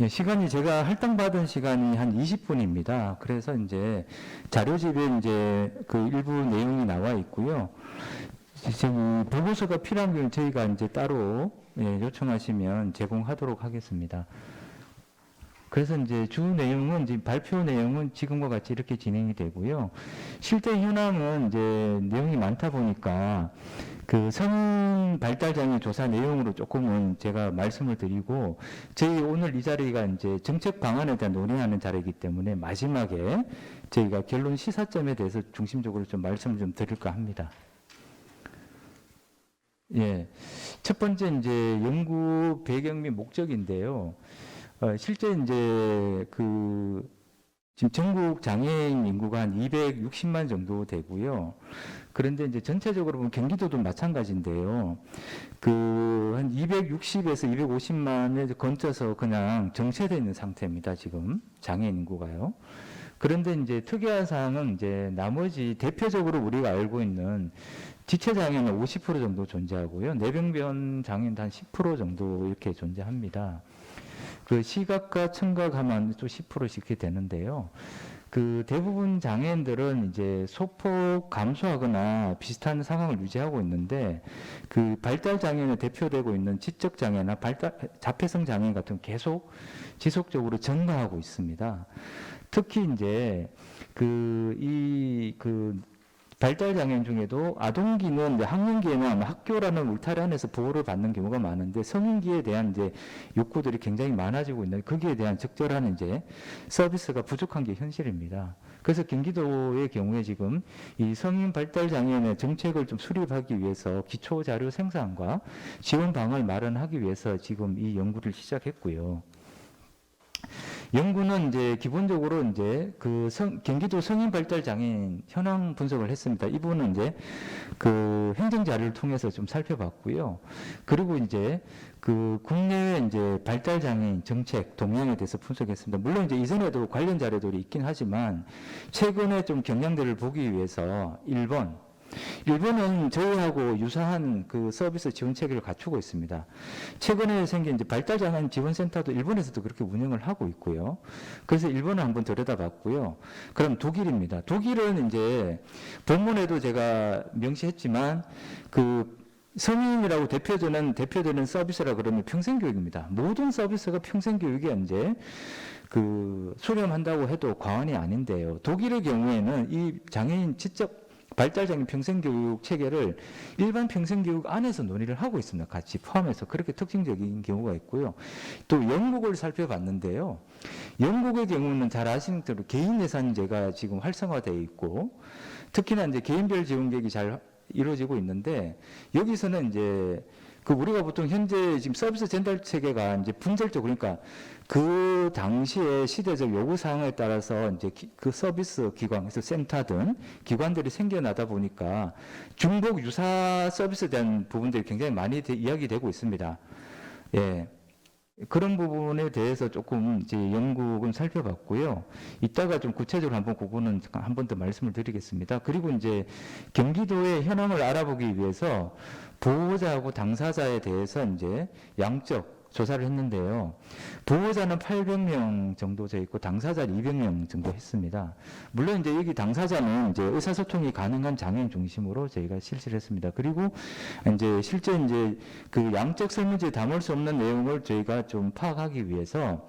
예, 시간이 제가 할당받은 시간이 한 20분입니다. 그래서 이제 자료집에 이제 그 일부 내용이 나와 있고요. 지금 보고서가 필요한 경우 저희가 이제 따로 요청하시면 제공하도록 하겠습니다. 그래서 이제 주 내용은 이제 발표 내용은 지금과 같이 이렇게 진행이 되고요. 실제 현황은 이제 내용이 많다 보니까 그 성인 발달 장애 조사 내용으로 조금은 제가 말씀을 드리고, 저희 오늘 이 자리가 이제 정책 방안에 대한 논의하는 자리이기 때문에 마지막에 저희가 결론 시사점에 대해서 중심적으로 좀 말씀을 좀 드릴까 합니다. 예. 첫 번째 이제 연구 배경 및 목적인데요. 실제 이제 지금 전국 장애인 인구가 한 260만 정도 되고요. 그런데 이제 전체적으로 보면 경기도도 마찬가지인데요. 한 260에서 250만에 건져서 그냥 정체되어 있는 상태입니다. 지금 장애인 인구가요. 그런데 이제 특이한 사항은 이제 나머지 대표적으로 우리가 알고 있는 지체 장애는 50% 정도 존재하고요. 뇌병변 장애는 한 10% 정도 이렇게 존재합니다. 그 시각과 청각하면 또 10%씩 이렇게 되는데요. 그 대부분 장애인들은 이제 소폭 감소하거나 비슷한 상황을 유지하고 있는데, 그 발달 장애인에 대표되고 있는 지적 장애나 자폐성 장애인 같은 계속 지속적으로 증가하고 있습니다. 특히 이제 발달 장애인 중에도 아동기는 학년기에는 학교라는 울타리 안에서 보호를 받는 경우가 많은데, 성인기에 대한 이제 욕구들이 굉장히 많아지고 있는, 거기에 대한 적절한 이제 서비스가 부족한 게 현실입니다. 그래서 경기도의 경우에 지금 이 성인 발달 장애인의 정책을 좀 수립하기 위해서 기초 자료 생산과 지원 방안을 마련하기 위해서 지금 이 연구를 시작했고요. 연구는 이제 기본적으로 이제 경기도 성인 발달 장애인 현황 분석을 했습니다. 이 부분은 이제 행정 자료를 통해서 좀 살펴봤고요. 그리고 이제 국내외 이제 발달 장애인 정책 동향에 대해서 분석했습니다. 물론 이제 이전에도 관련 자료들이 있긴 하지만 최근에 좀 경향들을 보기 위해서 일본은 저희하고 유사한 서비스 지원 체계를 갖추고 있습니다. 최근에 생긴 이제 발달장애인 지원센터도 일본에서도 그렇게 운영을 하고 있고요. 그래서 일본을 한번 들여다봤고요. 그럼 독일입니다. 독일은 이제 본문에도 제가 명시했지만 성인이라고 대표되는 서비스라 그러면 평생교육입니다. 모든 서비스가 평생교육에 이제 수렴한다고 해도 과언이 아닌데요. 독일의 경우에는 이 장애인 발달장애인 평생교육 체계를 일반 평생교육 안에서 논의를 하고 있습니다. 같이 포함해서. 그렇게 특징적인 경우가 있고요. 또 영국을 살펴봤는데요. 영국의 경우는 잘 아시는 대로 개인 예산제가 지금 활성화되어 있고, 특히나 이제 개인별 지원 계획이 잘 이루어지고 있는데, 여기서는 이제 우리가 보통 현재 지금 서비스 전달 체계가 이제 분절적, 그러니까 그 당시의 시대적 요구 사항에 따라서 이제 서비스 기관, 그래서 센터 등 기관들이 생겨나다 보니까 중복 유사 서비스에 대한 부분들이 굉장히 많이 이야기되고 있습니다. 예. 그런 부분에 대해서 조금 이제 연구는 살펴봤고요. 이따가 좀 구체적으로 한번 그거는 한 번 더 말씀을 드리겠습니다. 그리고 이제 경기도의 현황을 알아보기 위해서 보호자하고 당사자에 대해서 이제 양적 조사를 했는데요. 보호자는 800명 정도 돼 있고 당사자는 200명 정도 했습니다. 물론 이제 여기 당사자는 이제 의사소통이 가능한 장애인 중심으로 저희가 실시를 했습니다. 그리고 이제 실제 이제 양적 설문지에 담을 수 없는 내용을 저희가 좀 파악하기 위해서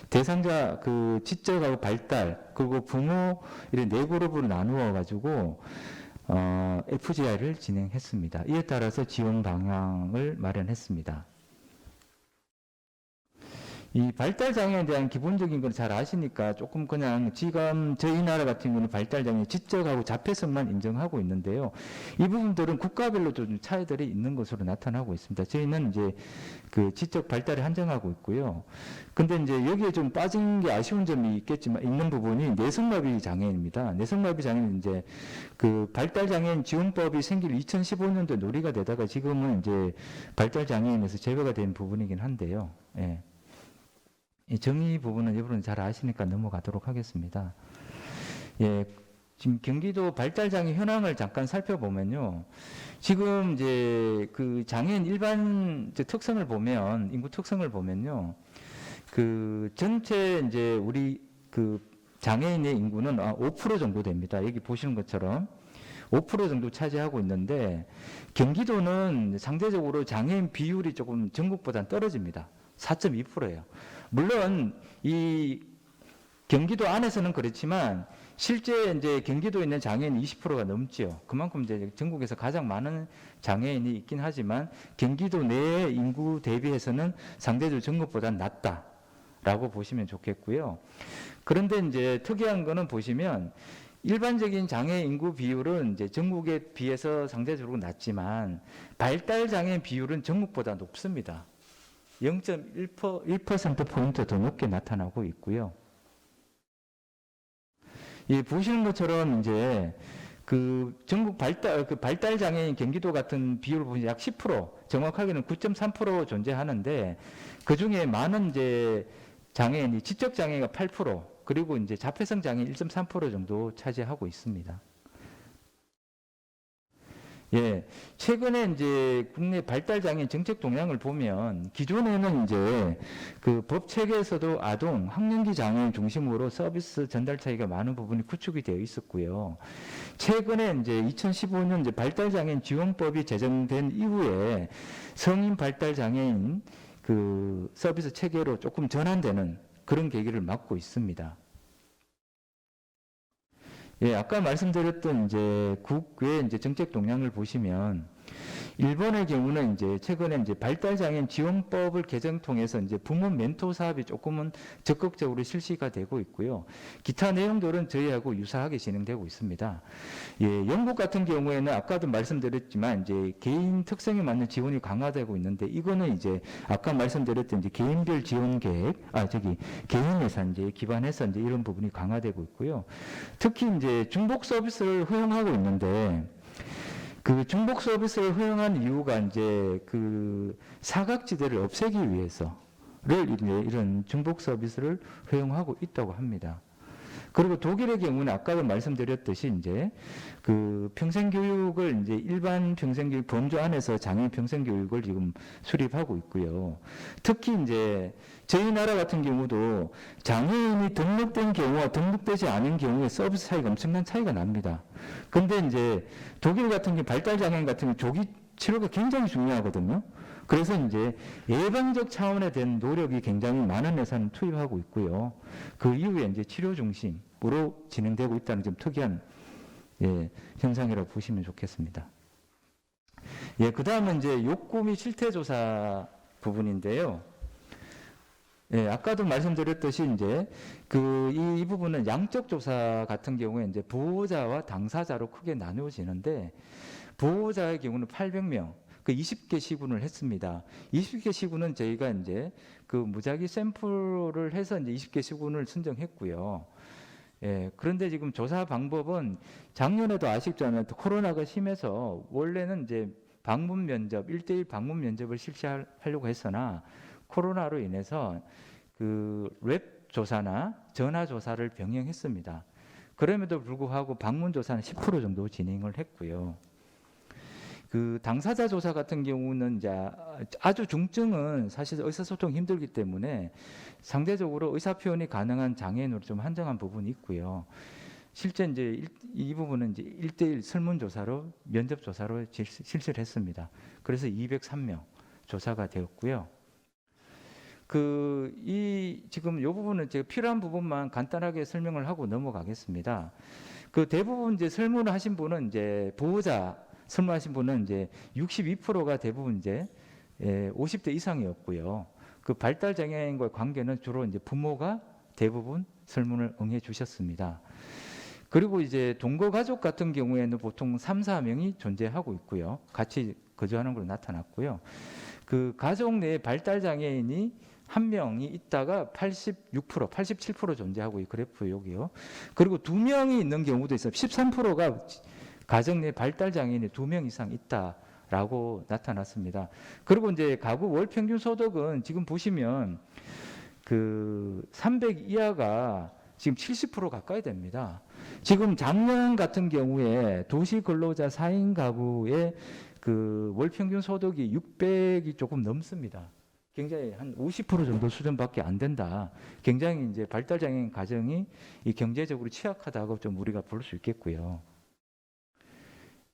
대상자 지적하고 발달 그리고 부모 이런 네 그룹으로 나누어 가지고 FGI를 진행했습니다. 이에 따라서 지원 방향을 마련했습니다. 이 발달장애에 대한 기본적인 걸 잘 아시니까 조금 그냥 지금 저희 나라 같은 경우는 발달장애 지적하고 자폐성만 인정하고 있는데요. 이 부분들은 국가별로 좀 차이들이 있는 것으로 나타나고 있습니다. 저희는 이제 지적 발달에 한정하고 있고요. 근데 이제 여기에 좀 빠진 게 아쉬운 점이 있겠지만 있는 부분이 내성마비 장애인입니다. 내성마비 장애는 이제 발달장애인 지원법이 생길 2015년도에 논의가 되다가 지금은 이제 발달장애인에서 제외가 된 부분이긴 한데요. 예. 이 정의 부분은 여러분 잘 아시니까 넘어가도록 하겠습니다. 예, 지금 경기도 발달장애 현황을 잠깐 살펴보면요. 지금 이제 장애인 일반 특성을 보면, 인구 특성을 보면요. 그 전체 이제 우리 그 장애인의 인구는 5% 정도 됩니다. 여기 보시는 것처럼 5% 정도 차지하고 있는데 경기도는 상대적으로 장애인 비율이 조금 전국보다 떨어집니다. 4.2%예요. 물론 이 경기도 안에서는 그렇지만 실제 이제 경기도에 있는 장애인이 20%가 넘지요. 그만큼 이제 전국에서 가장 많은 장애인이 있긴 하지만 경기도 내의 인구 대비해서는 상대적으로 전국보다 낮다라고 보시면 좋겠고요. 그런데 이제 특이한 거는 보시면 일반적인 장애 인구 비율은 이제 전국에 비해서 상대적으로 낮지만 발달 장애 비율은 전국보다 높습니다. 0.1%포인트 더 높게 나타나고 있고요. 예, 보시는 것처럼 이제 그 전국 발달 장애인 경기도 같은 비율을 보면 약 10%, 정확하게는 9.3% 존재하는데 그 중에 많은 이제 장애인이 지적 장애가 8%, 그리고 이제 자폐성 장애 1.3% 정도 차지하고 있습니다. 예, 최근에 이제 국내 발달 장애인 정책 동향을 보면 기존에는 이제 그 법 체계에서도 아동, 학령기 장애인 중심으로 서비스 전달 차이가 많은 부분이 구축이 되어 있었고요. 최근에 이제 2015년 이제 발달 장애인 지원법이 제정된 이후에 성인 발달 장애인 그 서비스 체계로 조금 전환되는 그런 계기를 맞고 있습니다. 예, 아까 말씀드렸던 이제 국외 이제 정책 동향을 보시면 일본의 경우는 이제 최근에 이제 발달장애인 지원법을 개정 통해서 이제 부모 멘토 사업이 조금은 적극적으로 실시가 되고 있고요. 기타 내용들은 저희하고 유사하게 진행되고 있습니다. 예, 영국 같은 경우에는 아까도 말씀드렸지만 이제 개인 특성에 맞는 지원이 강화되고 있는데 이거는 이제 아까 말씀드렸던 이제 개인별 지원 계획, 개인 예산제에 기반해서 이제 이런 부분이 강화되고 있고요. 특히 이제 중복 서비스를 허용하고 있는데 그 중복 서비스를 허용한 이유가 이제 그 사각지대를 없애기 위해서를 이런 중복 서비스를 허용하고 있다고 합니다. 그리고 독일의 경우는 아까도 말씀드렸듯이 이제 그 평생교육을 이제 일반 평생교육 범주 안에서 장애인 평생교육을 지금 수립하고 있고요. 특히 이제 저희 나라 같은 경우도 장애인이 등록된 경우와 등록되지 않은 경우에 서비스 차이가 엄청난 차이가 납니다. 근데 이제 독일 같은 경우 발달 장애인 같은 경우 조기 치료가 굉장히 중요하거든요. 그래서 이제 예방적 차원에 된 노력이 굉장히 많은 예산을 투입하고 있고요. 그 이후에 이제 치료 중심으로 진행되고 있다는 좀 특이한 현상이라고 보시면 좋겠습니다. 예, 그 다음은 이제 욕구 및 실태 조사 부분인데요. 예, 아까도 말씀드렸듯이 이제 이 부분은 양적 조사 같은 경우에 이제 보호자와 당사자로 크게 나누어지는데 보호자의 경우는 800명. 그 20개 시군을 했습니다. 20개 시군은 저희가 이제 그 무작위 샘플을 해서 이제 20개 시군을 선정했고요. 예, 그런데 지금 조사 방법은 작년에도 아쉽잖아요. 코로나가 심해서 원래는 이제 방문 면접, 1대1 방문 면접을 실시하려고 했으나 코로나로 인해서 그 웹 조사나 전화 조사를 병행했습니다. 그럼에도 불구하고 방문 조사는 10% 정도 진행을 했고요. 그 당사자 조사 같은 경우는 이제 아주 중증은 사실 의사소통이 힘들기 때문에 상대적으로 의사표현이 가능한 장애인으로 좀 한정한 부분이 있고요. 실제 이제 이 부분은 이제 1대1 설문조사로 면접조사로 실시를 했습니다. 그래서 203명 조사가 되었고요. 지금 이 부분은 제가 필요한 부분만 간단하게 설명을 하고 넘어가겠습니다. 그 대부분 이제 설문을 하신 분은 이제 보호자 설문하신 분은 이제 62%가 대부분 이제 50대 이상이었고요. 그 발달 장애인과의 관계는 주로 이제 부모가 대부분 설문을 응해 주셨습니다. 그리고 이제 동거 가족 같은 경우에는 보통 3, 4명이 존재하고 있고요. 같이 거주하는 걸로 나타났고요. 그 가족 내에 발달 장애인이 한 명이 있다가 86%, 87% 존재하고 이 그래프 여기요. 그리고 2명이 있는 경우도 있어요. 13%가 가정 내 발달 장애인이 2명 이상 있다라고 나타났습니다. 그리고 이제 가구 월 평균 소득은 지금 보시면 그 300 이하가 지금 70% 가까이 됩니다. 지금 작년 같은 경우에 도시 근로자 4인 가구의 그 월 평균 소득이 600이 조금 넘습니다. 굉장히 한 50% 정도 수준밖에 안 된다. 굉장히 이제 발달장애인 가정이 이 경제적으로 취약하다고 좀 우리가 볼 수 있겠고요.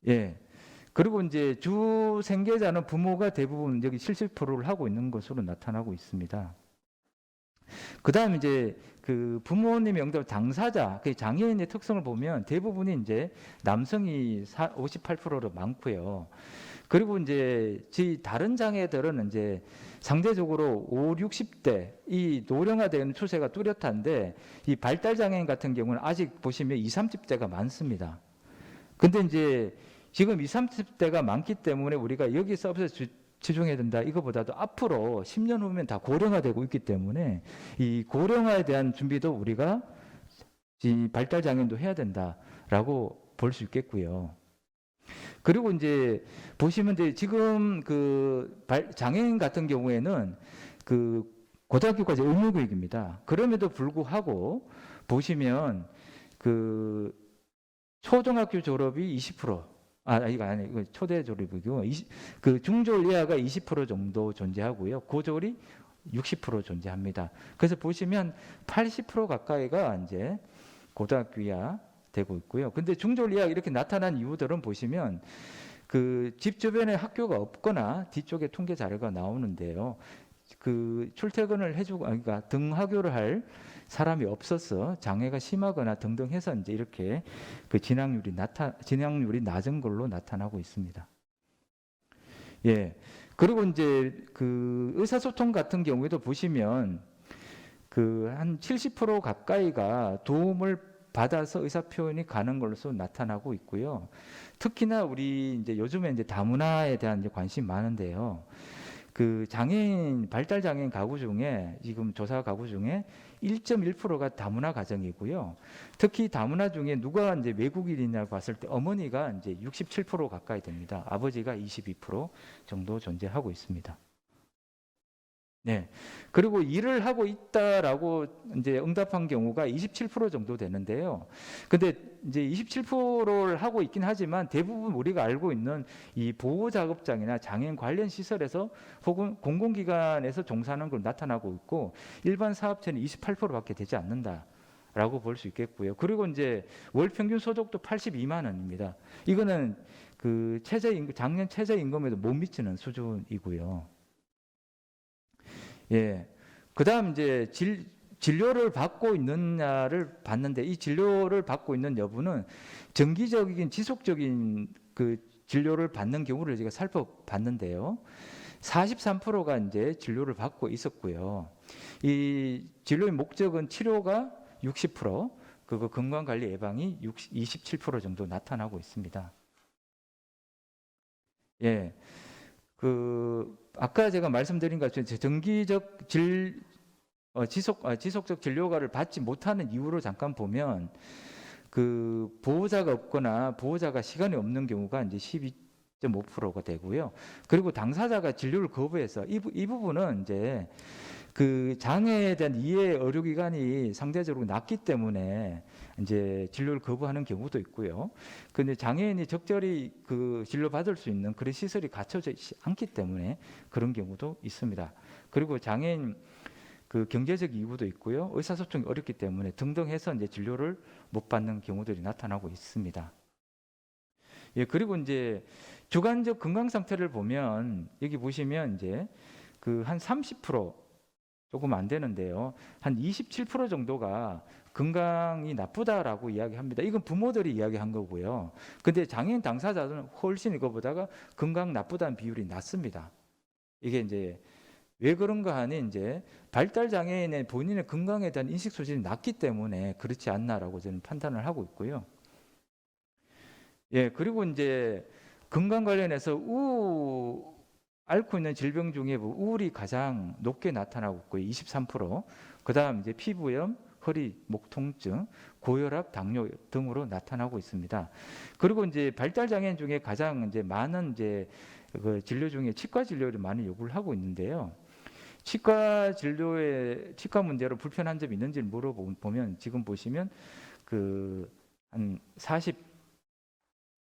예. 그리고 이제 주 생계자는 부모가 대부분 여기 70%를 하고 있는 것으로 나타나고 있습니다. 그다음 이제 그 부모님의 응답 당사자, 그 장애인의 특성을 보면 대부분이 이제 남성이 58%로 많고요. 그리고 이제 다른 장애들은 이제 상대적으로 5, 60대 이 노령화되는 추세가 뚜렷한데 이 발달 장애인 같은 경우는 아직 보시면 20, 30대가 많습니다. 근데 이제 지금 20, 30대가 많기 때문에 우리가 여기 서비스 치중해야 된다. 이거보다도 앞으로 10년 후면 다 고령화되고 있기 때문에 이 고령화에 대한 준비도 우리가 이 발달 장애인도 해야 된다라고 볼 수 있겠고요. 그리고 이제 보시면 이제 지금 그 장애인 같은 경우에는 그 고등학교까지 의무교육입니다. 그럼에도 불구하고 보시면 그 초등학교 졸업이 20%, 이거 아니, 이거 초대 졸업이고, 그 중졸 이하가 20% 정도 존재하고요. 고졸이 60% 존재합니다. 그래서 보시면 80% 가까이가 이제 고등학교 이하 되고 있고요. 근데 중졸 이하 이렇게 나타난 이유들은 보시면 그 집 주변에 학교가 없거나 뒤쪽에 통계 자료가 나오는데요. 그 출퇴근을 해주고, 그러니까 등하교를 할 사람이 없어서 장애가 심하거나 등등 해서 이제 이렇게 그 진학률이 낮은 걸로 나타나고 있습니다. 예. 그리고 이제 그 의사소통 같은 경우에도 보시면 그 한 70% 가까이가 도움을 받아서 의사 표현이 가는 걸로 나타나고 있고요. 특히나 우리 이제 요즘에 이제 다문화에 대한 이제 관심이 많은데요. 그 장애인, 발달 장애인 가구 중에 지금 조사 가구 중에 1.1%가 다문화 가정이고요. 특히 다문화 중에 누가 이제 외국인이냐고 봤을 때 어머니가 이제 67% 가까이 됩니다. 아버지가 22% 정도 존재하고 있습니다. 네. 그리고 일을 하고 있다라고 이제 응답한 경우가 27% 정도 되는데요. 근데 이제 27%를 하고 있긴 하지만 대부분 우리가 알고 있는 이 보호작업장이나 장애인 관련 시설에서 혹은 공공기관에서 종사하는 걸 나타나고 있고 일반 사업체는 28%밖에 되지 않는다라고 볼 수 있겠고요. 그리고 이제 월 평균 소득도 82만 원입니다. 이거는 그 최저임금, 작년 최저임금에도 못 미치는 수준이고요. 예. 그다음 이제 진료를 받고 있느냐를 봤는데 이 진료를 받고 있는 여부는 정기적인 지속적인 그 진료를 받는 경우를 제가 살펴봤는데요. 43%가 이제 진료를 받고 있었고요. 이 진료의 목적은 치료가 60%, 그거 건강관리 예방이 27% 정도 나타나고 있습니다. 예. 그 아까 제가 말씀드린 것처럼 정기적 지속적 진료가를 받지 못하는 이유로 잠깐 보면 그 보호자가 없거나 보호자가 시간이 없는 경우가 이제 12.5%가 되고요. 그리고 당사자가 진료를 거부해서 이 부분은 이제 그 장애에 대한 이해 의료기관이 상대적으로 낮기 때문에 이제 진료를 거부하는 경우도 있고요. 근데 장애인이 적절히 그 진료받을 수 있는 그런 시설이 갖춰져 있지 않기 때문에 그런 경우도 있습니다. 그리고 장애인 그 경제적 이유도 있고요. 의사소통이 어렵기 때문에 등등 해서 이제 진료를 못 받는 경우들이 나타나고 있습니다. 예, 그리고 이제 주관적 건강 상태를 보면 여기 보시면 이제 그 한 30% 조금 안 되는데요. 한 27% 정도가 건강이 나쁘다라고 이야기합니다. 이건 부모들이 이야기한 거고요. 근데 장애인 당사자들은 훨씬 이거보다가 건강 나쁘다는 비율이 낮습니다. 이게 이제 왜 그런가 하니 이제 발달 장애인의 본인의 건강에 대한 인식 수준이 낮기 때문에 그렇지 않나라고 저는 판단을 하고 있고요. 예, 그리고 이제 건강 관련해서 앓고 있는 질병 중에 우울이 가장 높게 나타나고 있고요. 23%. 그다음 이제 피부염, 허리, 목 통증, 고혈압, 당뇨 등으로 나타나고 있습니다. 그리고 이제 발달 장애인 중에 가장 이제 많은 이제 그 진료 중에 치과 진료를 많이 요구를 하고 있는데요. 치과 진료에 치과 문제로 불편한 점이 있는지 물어보면 지금 보시면 그 한 40%,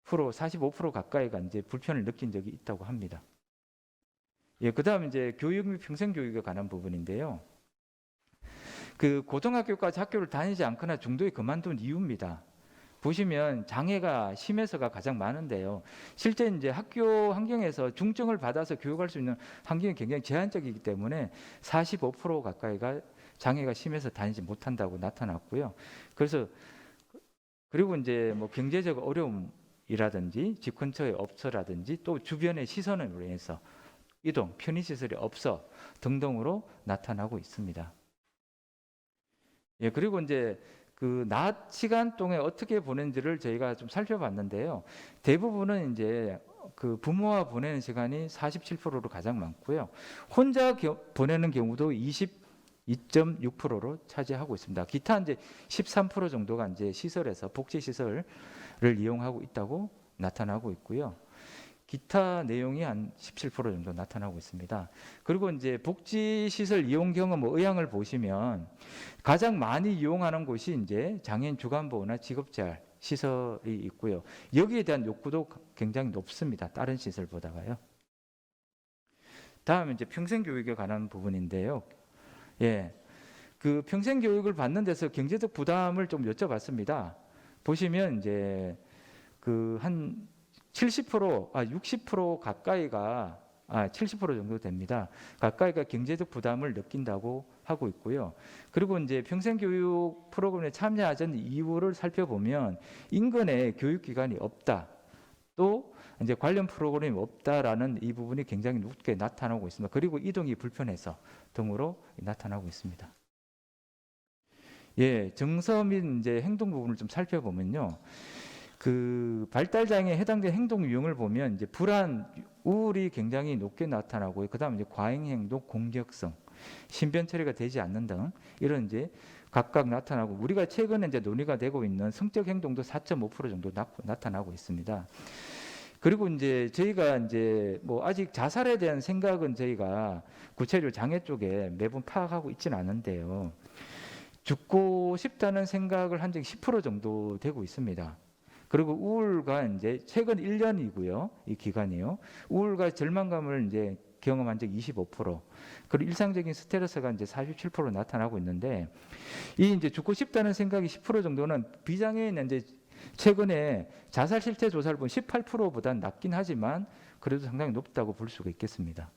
45% 가까이가 이제 불편을 느낀 적이 있다고 합니다. 예, 그다음 이제 교육 및 평생교육에 관한 부분인데요. 그 고등학교까지 학교를 다니지 않거나 중도에 그만둔 이유입니다. 보시면 장애가 심해서가 가장 많은데요. 실제 이제 학교 환경에서 중증을 받아서 교육할 수 있는 환경이 굉장히 제한적이기 때문에 45% 가까이가 장애가 심해서 다니지 못한다고 나타났고요. 그래서 그리고 이제 뭐 경제적 어려움이라든지 집 근처에 없어라든지 또 주변의 시선으로 인해서 이동, 편의시설이 없어 등등으로 나타나고 있습니다. 예, 그리고 이제 그 낮 시간 동안 어떻게 보낸지를 저희가 좀 살펴봤는데요. 대부분은 이제 그 부모와 보내는 시간이 47%로 가장 많고요. 혼자 보내는 경우도 22.6%로 차지하고 있습니다. 기타 이제 13% 정도가 이제 시설에서 복지 시설을 이용하고 있다고 나타나고 있고요. 기타 내용이 한 17% 정도 나타나고 있습니다. 그리고 이제 복지시설 이용 경험 의향을 보시면 가장 많이 이용하는 곳이 이제 장애인 주간보호나 직업재활 시설이 있고요. 여기에 대한 욕구도 굉장히 높습니다. 다른 시설보다가요. 다음 이제 평생교육에 관한 부분인데요. 예, 그 평생교육을 받는 데서 경제적 부담을 좀 여쭤봤습니다. 보시면 이제 그한 60% 가까이가 70% 정도 됩니다. 가까이가 경제적 부담을 느낀다고 하고 있고요. 그리고 이제 평생교육 프로그램에 참여하자는 이유를 살펴보면 인근에 교육기관이 없다. 또 이제 관련 프로그램이 없다라는 이 부분이 굉장히 높게 나타나고 있습니다. 그리고 이동이 불편해서 등으로 나타나고 있습니다. 예, 정서 및 이제 행동 부분을 좀 살펴보면요. 그 발달 장애에 해당된 행동 유형을 보면 이제 불안, 우울이 굉장히 높게 나타나고요. 그다음 이제 과잉 행동, 공격성, 신변 처리가 되지 않는 등 이런 이제 각각 나타나고 우리가 최근에 이제 논의가 되고 있는 성적 행동도 4.5% 정도 나타나고 있습니다. 그리고 이제 저희가 이제 뭐 아직 자살에 대한 생각은 저희가 구체적으로 장애 쪽에 매번 파악하고 있지는 않은데요. 죽고 싶다는 생각을 한 적이 10% 정도 되고 있습니다. 그리고 우울과 이제 최근 1년이고요. 이 기간이요. 우울과 절망감을 이제 경험한 적 25%. 그리고 일상적인 스트레스가 이제 47% 나타나고 있는데 이 이제 죽고 싶다는 생각이 10% 정도는 비장애인 이제 최근에 자살 실태 조사를 보면 18%보다 낮긴 하지만 그래도 상당히 높다고 볼 수가 있겠습니다.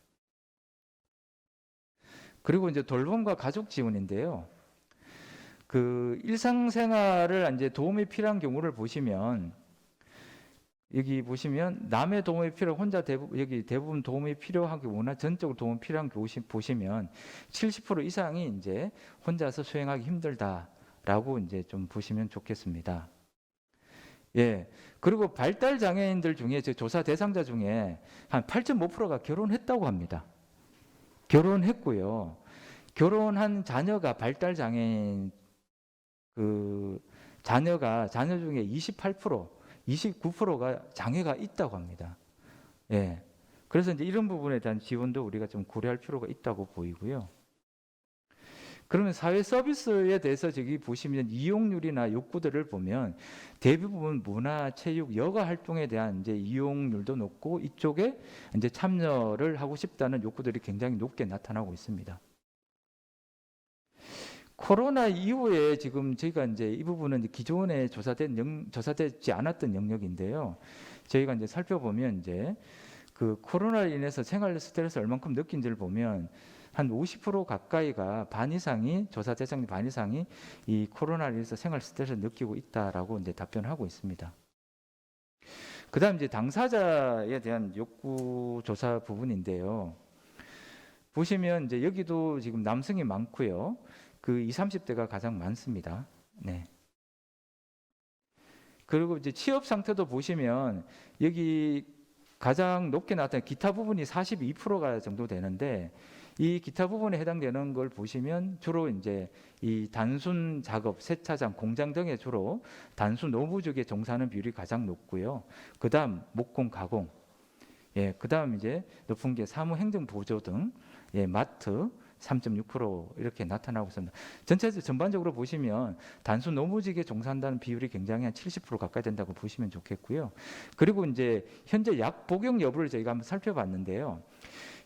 그리고 이제 돌봄과 가족 지원인데요. 그 일상생활을 이제 도움이 필요한 경우를 보시면 여기 보시면 남의 도움이 필요 혼자 대부분 도움이 필요한 경우나 전적으로 도움이 필요한 경우 보시면 70% 이상이 이제 혼자서 수행하기 힘들다라고 이제 좀 보시면 좋겠습니다. 예. 그리고 발달 장애인들 중에 제 조사 대상자 중에 한 8.5%가 결혼했다고 합니다. 결혼했고요. 결혼한 자녀가 발달 장애인 그 자녀 중에 28%, 29%가 장애가 있다고 합니다. 예. 그래서 이제 이런 부분에 대한 지원도 우리가 좀 고려할 필요가 있다고 보이고요. 그러면 사회 서비스에 대해서 저기 보시면 이용률이나 욕구들을 보면 대부분 문화, 체육, 여가 활동에 대한 이제 이용률도 높고 이쪽에 이제 참여를 하고 싶다는 욕구들이 굉장히 높게 나타나고 있습니다. 코로나 이후에 지금 저희가 이제 이 부분은 이제 기존에 조사되지 않았던 영역인데요. 저희가 이제 살펴보면 이제 그 코로나로 인해서 생활 스트레스 얼만큼 느낀지를 보면 한 50% 가까이가 반 이상이 조사 대상 반 이상이 이 코로나로 인해서 생활 스트레스를 느끼고 있다라고 이제 답변하고 있습니다. 그다음 이제 당사자에 대한 욕구 조사 부분인데요. 보시면 이제 여기도 지금 남성이 많고요. 그 20, 30대가 가장 많습니다. 네. 그리고 이제 취업 상태도 보시면 여기 가장 높게 나타난 기타 부분이 42%가 정도 되는데 이 기타 부분에 해당되는 걸 보시면 주로 이제 이 단순 작업, 세차장, 공장 등에 주로 단순 노무직에 종사하는 비율이 가장 높고요. 그다음 목공, 가공, 예, 그다음 이제 높은 게 사무, 행정, 보조 등, 예, 마트 3.6% 이렇게 나타나고 있습니다. 전체적으로 전반적으로 보시면 단순 노무직에 종사한다는 비율이 굉장히 한 70% 가까이 된다고 보시면 좋겠고요. 그리고 이제 현재 약 복용 여부를 저희가 한번 살펴봤는데요.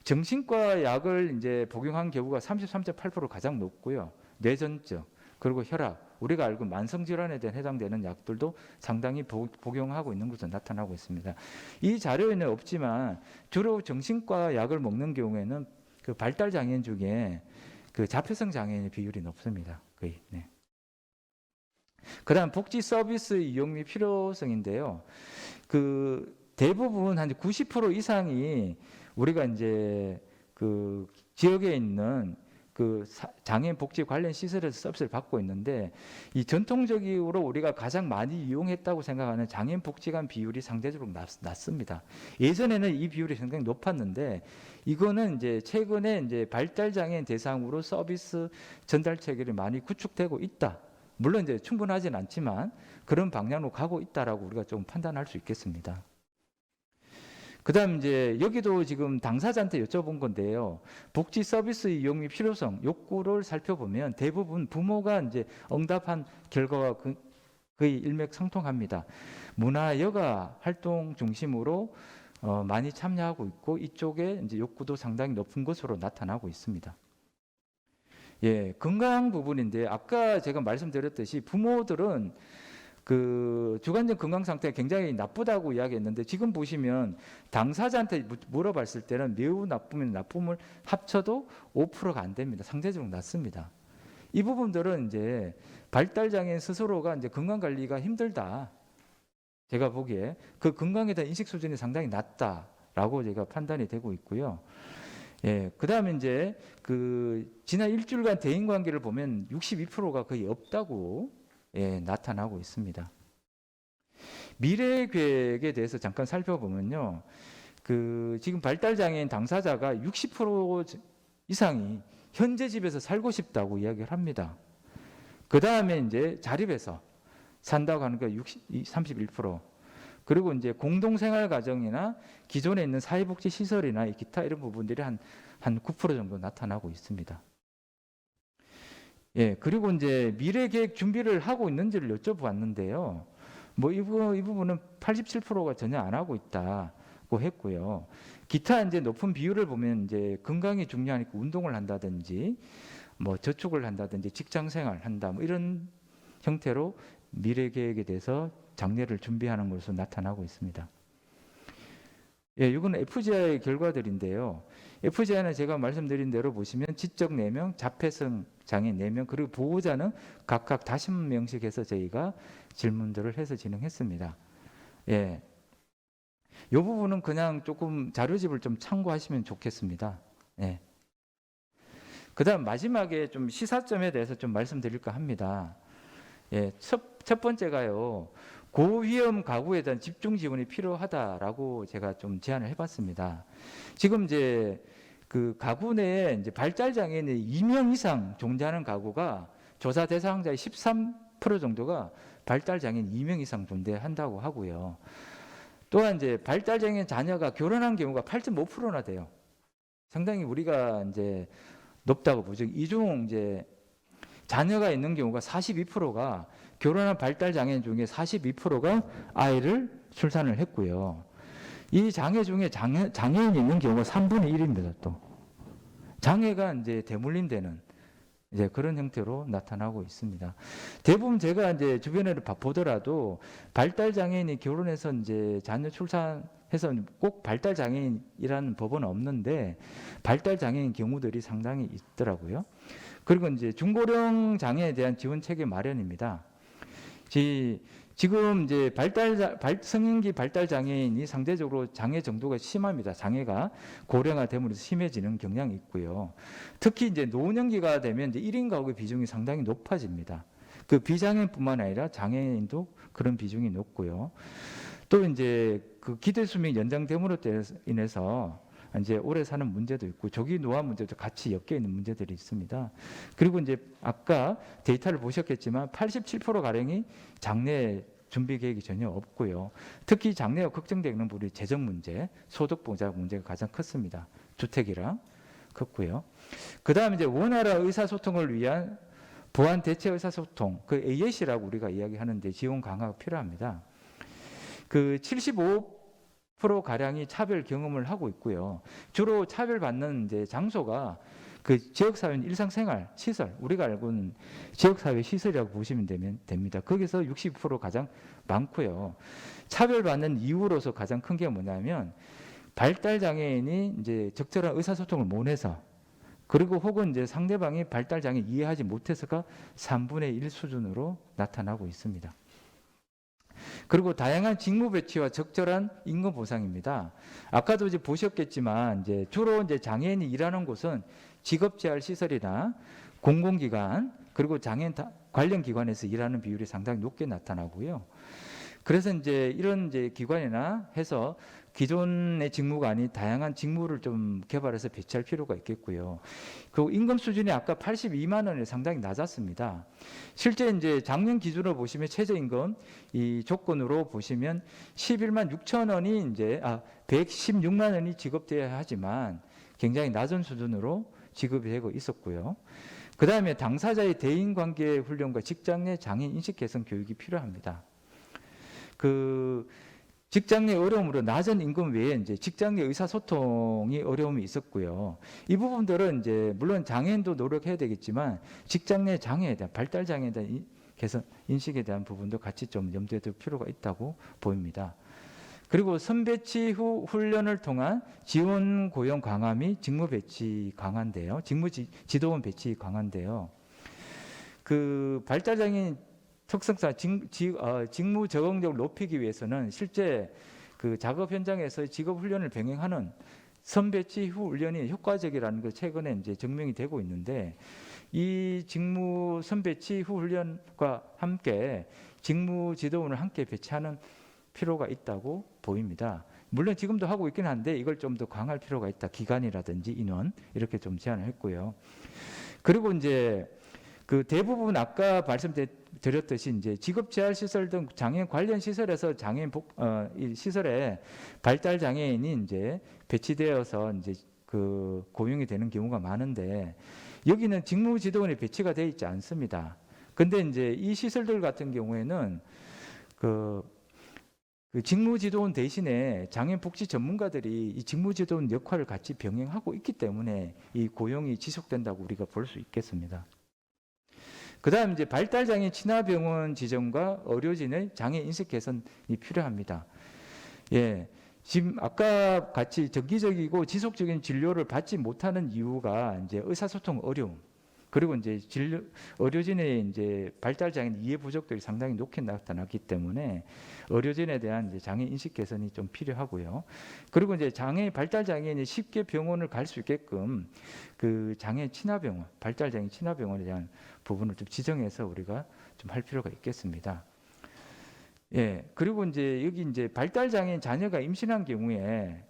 정신과 약을 이제 복용한 경우가 33.8% 가장 높고요. 뇌전증, 그리고 혈압, 우리가 알고 만성 질환에 대한 해당되는 약들도 상당히 복용하고 있는 것으로 나타나고 있습니다. 이 자료에는 없지만 주로 정신과 약을 먹는 경우에는 그 발달 장애인 중에 그 자폐성 장애인의 비율이 높습니다. 거의. 네. 그다음 복지 서비스 이용 및 필요성인데요. 그 대부분 한 90% 이상이 우리가 이제 그 지역에 있는 그 장애인 복지 관련 시설에서 서비스를 받고 있는데, 이 전통적으로 우리가 가장 많이 이용했다고 생각하는 장애인 복지관 비율이 상대적으로 낮습니다. 예전에는 이 비율이 상당히 높았는데, 이거는 이제 최근에 이제 발달 장애인 대상으로 서비스 전달 체계를 많이 구축되고 있다. 물론 이제 충분하진 않지만 그런 방향으로 가고 있다라고 우리가 좀 판단할 수 있겠습니다. 그다음 이제 여기도 지금 당사자한테 여쭤본 건데요. 복지 서비스 이용 및 필요성 욕구를 살펴보면 대부분 부모가 이제 응답한 결과가 거의 일맥상통합니다. 문화 여가 활동 중심으로 많이 참여하고 있고, 이쪽에 이제 욕구도 상당히 높은 것으로 나타나고 있습니다. 예, 건강 부분인데 아까 제가 말씀드렸듯이 부모들은 그 주관적 건강 상태가 굉장히 나쁘다고 이야기했는데, 지금 보시면 당사자한테 물어봤을 때는 매우 나쁘면 나쁨을 합쳐도 5%가 안 됩니다. 상대적으로 낮습니다. 이 부분들은 이제 발달 장애인 스스로가 이제 건강 관리가 힘들다. 제가 보기에 그 건강에 대한 인식 수준이 상당히 낮다라고 제가 판단이 되고 있고요. 예, 그다음에 이제 그 지난 일주일간 대인 관계를 보면 62%가 거의 없다고 나타나고 있습니다. 미래 계획에 대해서 잠깐 살펴보면요, 그 지금 발달 장애인 당사자가 60% 이상이 현재 집에서 살고 싶다고 이야기를 합니다. 그 다음에 이제 자립해서 산다고 하는 게 31%. 그리고 이제 공동생활 가정이나 기존에 있는 사회복지 시설이나 기타 이런 부분들이 한 9% 정도 나타나고 있습니다. 예, 그리고 이제 미래 계획 준비를 하고 있는지를 여쭤보았는데요. 뭐 이 부분은 87%가 전혀 안 하고 있다고 했고요. 기타 이제 높은 비율을 보면 이제 건강이 중요하니까 운동을 한다든지, 뭐 저축을 한다든지, 직장 생활 한다, 뭐 이런 형태로 미래 계획에 대해서 장래를 준비하는 것으로 나타나고 있습니다. 예, 이건 FGI의 결과들인데요. FGI는 제가 말씀드린 대로 보시면 지적 4명, 자폐성 장애인 4명, 그리고 보호자는 각각 50명씩 해서 저희가 질문들을 해서 진행했습니다. 예, 이 부분은 그냥 조금 자료집을 좀 참고하시면 좋겠습니다. 예. 그 다음 마지막에 좀 시사점에 대해서 좀 말씀드릴까 합니다. 예, 첫 번째가요, 고위험 가구에 대한 집중 지원이 필요하다라고 제가 좀 제안을 해봤습니다. 지금 이제 그 가구 내에 이제 발달 장애인이 2명 이상 존재하는 가구가 조사 대상자의 13% 정도가 발달 장애인 2명 이상 존재한다고 하고요. 또한 이제 발달 장애인 자녀가 결혼한 경우가 8.5%나 돼요. 상당히 우리가 이제 높다고 보죠. 이중 이제 자녀가 있는 경우가 42%가 결혼한 발달 장애인 중에 42%가 아이를 출산을 했고요. 이 장애 중에 장애인이 있는 경우가 3분의 1입니다. 또 장애가 이제 대물림되는 이제 그런 형태로 나타나고 있습니다. 대부분 제가 이제 주변에 보더라도 발달 장애인이 결혼해서 이제 자녀 출산해서 꼭 발달 장애인이라는 법은 없는데 발달 장애인 경우들이 상당히 있더라고요. 그리고 이제 중고령 장애에 대한 지원 체계 마련입니다. 지금 이제 성인기 발달 장애인이 상대적으로 장애 정도가 심합니다. 장애가 고령화됨으로 심해지는 경향이 있고요. 특히 이제 노년기가 되면 이제 1인 가구의 비중이 상당히 높아집니다. 그 비장애인뿐만 아니라 장애인도 그런 비중이 높고요. 또 이제 그 기대 수명이 연장됨으로 인해서 이제 오래 사는 문제도 있고 조기 노화 문제도 같이 엮여 있는 문제들이 있습니다. 그리고 이제 아까 데이터를 보셨겠지만 87% 가량이 장래 준비 계획이 전혀 없고요. 특히 장래가 걱정되는 부분이 재정 문제, 소득 보장 문제가 가장 컸습니다. 주택이랑 컸고요. 그다음에 이제 원활한 의사소통을 위한 보완 대체 의사소통, 그 AS라고 우리가 이야기하는데 지원 강화가 필요합니다. 그 프로 가량이 차별 경험을 하고 있고요. 주로 차별받는 이제 장소가 그 지역사회는 일상생활 시설, 우리가 알고는 지역사회 시설이라고 보시면 됩니다. 거기서 60% 가장 많고요. 차별받는 이유로서 가장 큰 게 뭐냐면 발달 장애인이 이제 적절한 의사소통을 못해서, 그리고 혹은 이제 상대방이 발달 장애 이해하지 못해서가 3분의 1 수준으로 나타나고 있습니다. 그리고 다양한 직무 배치와 적절한 임금 보상입니다. 아까도 이제 보셨겠지만 이제 주로 이제 장애인이 일하는 곳은 직업재활 시설이나 공공기관, 그리고 장애인 관련 기관에서 일하는 비율이 상당히 높게 나타나고요. 그래서 이제 이런 이제 기관이나 해서 기존의 직무가 아닌 다양한 직무를 좀 개발해서 배치할 필요가 있겠고요. 그리고 임금 수준이 아까 82만 원이 상당히 낮았습니다. 실제 이제 작년 기준으로 보시면 최저임금 이 조건으로 보시면 11만 6천 원이 이제 116만 원이 지급돼야 하지만 굉장히 낮은 수준으로 지급이 되고 있었고요. 그 다음에 당사자의 대인관계 훈련과 직장 내 장애인 인식 개선 교육이 필요합니다. 그 직장 내 어려움으로 낮은 임금 외에 이제 직장 내 의사소통이 어려움이 있었고요. 이 부분들은 이제 물론 장애인도 노력해야 되겠지만 직장 내 장애에 대한 발달 장애에 대한 개선 인식에 대한 부분도 같이 좀 염두에 둘 필요가 있다고 보입니다. 그리고 선배치 후 훈련을 통한 지원 고용 강화 및 직무 배치 강화인데요. 직무 지도원 배치 강화인데요. 그 발달 장애인 특성상 직무 적응력을 높이기 위해서는 실제 그 작업 현장에서 직업 훈련을 병행하는 선배치 후 훈련이 효과적이라는 것 최근에 이제 증명이 되고 있는데, 이 직무 선배치 후 훈련과 함께 직무 지도원을 함께 배치하는 필요가 있다고 보입니다. 물론 지금도 하고 있긴 한데 이걸 좀 더 강화할 필요가 있다. 기간이라든지 인원 이렇게 좀 제안을 했고요. 그리고 이제 그 대부분 아까 말씀드렸듯이 이제 직업재활시설 등 장애인 관련 시설에서 장애인 이 시설에 발달 장애인이 이제 배치되어서 이제 그 고용이 되는 경우가 많은데, 여기는 직무지도원이 배치가 되어 있지 않습니다. 근데 이제 이 시설들 같은 경우에는 그 직무지도원 대신에 장애인 복지 전문가들이 이 직무지도원 역할을 같이 병행하고 있기 때문에 이 고용이 지속된다고 우리가 볼 수 있겠습니다. 그 다음 이제 발달장애 친화병원 지정과 의료진의 장애 인식 개선이 필요합니다. 예. 지금 아까 같이 정기적이고 지속적인 진료를 받지 못하는 이유가 이제 의사소통 어려움, 그리고 이제 의료진의 이제 발달장애 이해 부족들이 상당히 높게 나타났기 때문에 의료진에 대한 이제 장애 인식 개선이 좀 필요하고요. 그리고 이제 발달장애인이 쉽게 병원을 갈 수 있게끔 그 장애 친화병원, 발달장애 친화병원에 대한 부분을 좀 지정해서 우리가 좀 할 필요가 있겠습니다. 예. 그리고 이제 여기 이제 발달장애인 자녀가 임신한 경우에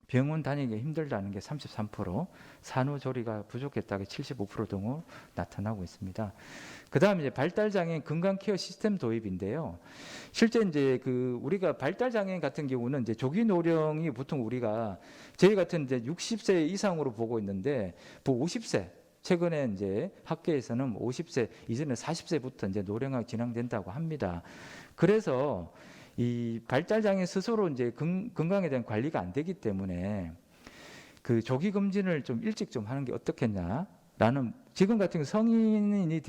병원 다니기 힘들다는 게 33%, 산후조리가 부족했다가 75% 등으로 나타나고 있습니다. 그다음 이제 발달장애인 건강케어 시스템 도입인데요. 실제 이제 그 우리가 발달장애인 같은 경우는 이제 조기 노령이 보통 우리가 저희 같은 이제 60세 이상으로 보고 있는데, 50세 최근에 이제 학계에서는 50세 이전에 40세부터 이제 노령화가 진행된다고 합니다. 그래서 이 발달장애 스스로 이제 건강에 대한 관리가 안 되기 때문에 그 조기 검진을 좀 일찍 좀 하는 게 어떻겠냐라는, 지금 같은 성인이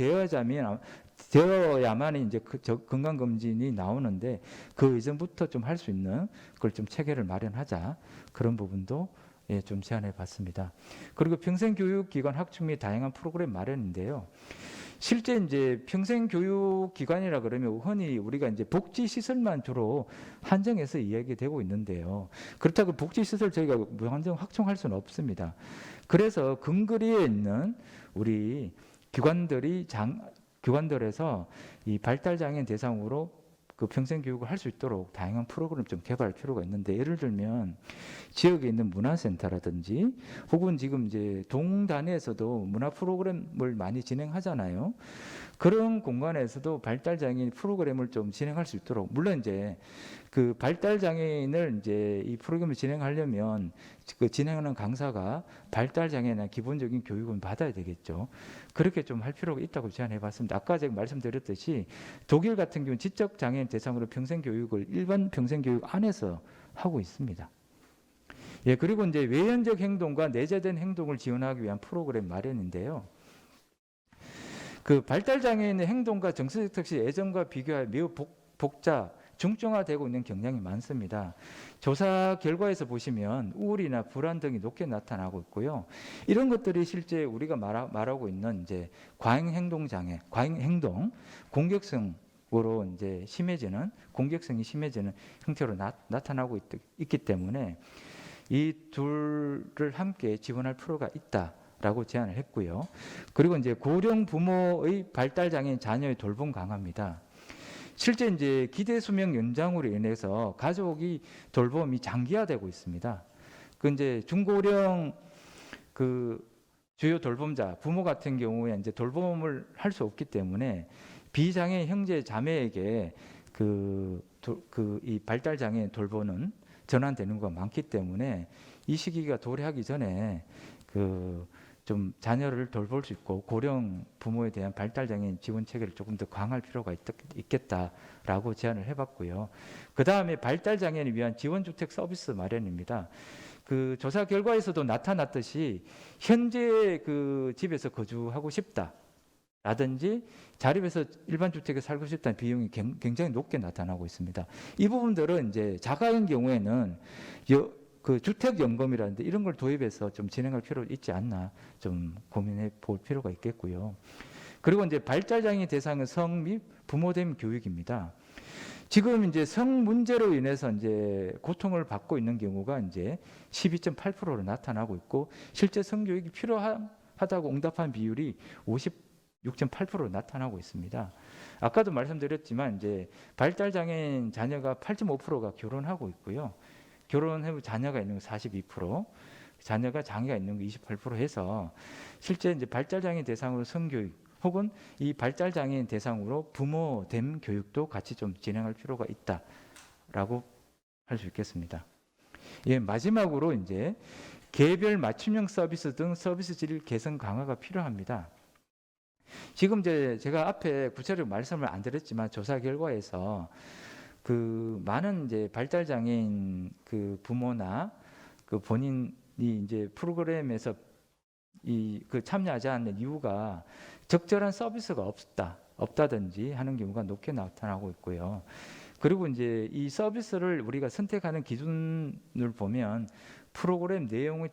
되어야만 이제 건강 검진이 나오는데 그 이전부터 좀 할 수 있는 그걸 좀 체계를 마련하자, 그런 부분도 예, 좀 제안해 봤습니다. 그리고 평생교육기관 확충 및 다양한 프로그램 마련인데요. 실제 이제 평생교육기관이라 그러면 흔히 우리가 이제 복지시설만 주로 한정해서 이야기되고 있는데요. 그렇다고 복지시설 저희가 무한정 확충할 수는 없습니다. 그래서 근거리에 있는 우리 기관들에서 이 발달장애인 대상으로 그 평생교육을 할 수 있도록 다양한 프로그램을 좀 개발할 필요가 있는데, 예를 들면 지역에 있는 문화센터라든지 혹은 지금 이제 동단위에서도 문화 프로그램을 많이 진행하잖아요. 그런 공간에서도 발달장애인 프로그램을 좀 진행할 수 있도록, 물론 이제 그 발달장애인을 이제 이 프로그램을 진행하려면 그 진행하는 강사가 발달장애나 기본적인 교육은 받아야 되겠죠. 그렇게 좀 할 필요가 있다고 제안해 봤습니다. 아까 제가 말씀드렸듯이 독일 같은 경우는 지적장애인 대상으로 평생교육을 일반 평생교육 안에서 하고 있습니다. 예, 그리고 이제 외연적 행동과 내재된 행동을 지원하기 위한 프로그램 마련인데요. 그 발달 장애인의 행동과 정서적 특시 예전과 비교하여 매우 복잡, 중증화되고 있는 경향이 많습니다. 조사 결과에서 보시면 우울이나 불안 등이 높게 나타나고 있고요. 이런 것들이 실제 우리가 말하고 있는 이제 과잉 행동 장애, 과잉 행동, 공격성으로 이제 심해지는, 공격성이 심해지는 형태로 나타나고 있기 때문에 이 둘을 함께 지원할 필요가 있다라고 제안을 했고요. 그리고 이제 고령 부모의 발달 장애인 자녀의 돌봄 강화입니다. 실제 이제 기대 수명 연장으로 인해서 가족이 돌봄이 장기화되고 있습니다. 그 이제 중고령 그 주요 돌봄자 부모 같은 경우에 이제 돌봄을 할 수 없기 때문에 비장애 형제 자매에게 이 발달 장애 돌보는 전환되는 거 많기 때문에 이 시기가 도래하기 전에 좀 자녀를 돌볼 수 있고 고령 부모에 대한 발달장애인 지원 체계를 조금 더 강화할 필요가 있겠다라고 제안을 해봤고요. 그 다음에 발달장애인을 위한 지원주택 서비스 마련입니다. 그 조사 결과에서도 나타났듯이 현재 그 집에서 거주하고 싶다라든지 자립해서 일반 주택에 살고 싶다는 비용이 굉장히 높게 나타나고 있습니다. 이 부분들은 이제 자가인 경우에는 그 주택연금이라든지 이런 걸 도입해서 좀 진행할 필요 있지 않나 좀 고민해 볼 필요가 있겠고요. 그리고 이제 발달장애 대상은 성 및 부모됨 교육입니다. 지금 이제 성 문제로 인해서 이제 고통을 받고 있는 경우가 이제 12.8%로 나타나고 있고 실제 성교육이 필요하다고 응답한 비율이 56.8%로 나타나고 있습니다. 아까도 말씀드렸지만 이제 발달장애인 자녀가 8.5%가 결혼하고 있고요. 결혼해 자녀가 있는 거 42%, 자녀가 장애가 있는 거 28% 해서 실제 이제 발달장애인 대상으로 성교육 혹은 이 발달장애인 대상으로 부모됨 교육도 같이 좀 진행할 필요가 있다라고 할 수 있겠습니다. 예, 마지막으로 이제 개별 맞춤형 서비스 등 서비스 질 개선 강화가 필요합니다. 지금 제가 앞에 구체적으로 말씀을 안 드렸지만 조사 결과에서 그 많은 이제 발달 장애인 그 부모나 그 본인이 이제 프로그램에서 그 참여하지 않는 이유가 적절한 서비스가 없다든지 하는 경우가 높게 나타나고 있고요. 그리고 이제 이 서비스를 우리가 선택하는 기준을 보면 프로그램 내용의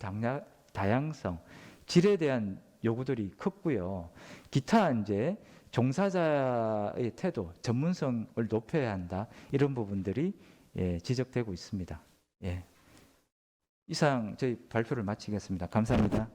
다양성, 질에 대한 요구들이 컸고요. 기타 이제 종사자의 태도, 전문성을 높여야 한다. 이런 부분들이 지적되고 있습니다. 예. 이상 저희 발표를 마치겠습니다. 감사합니다.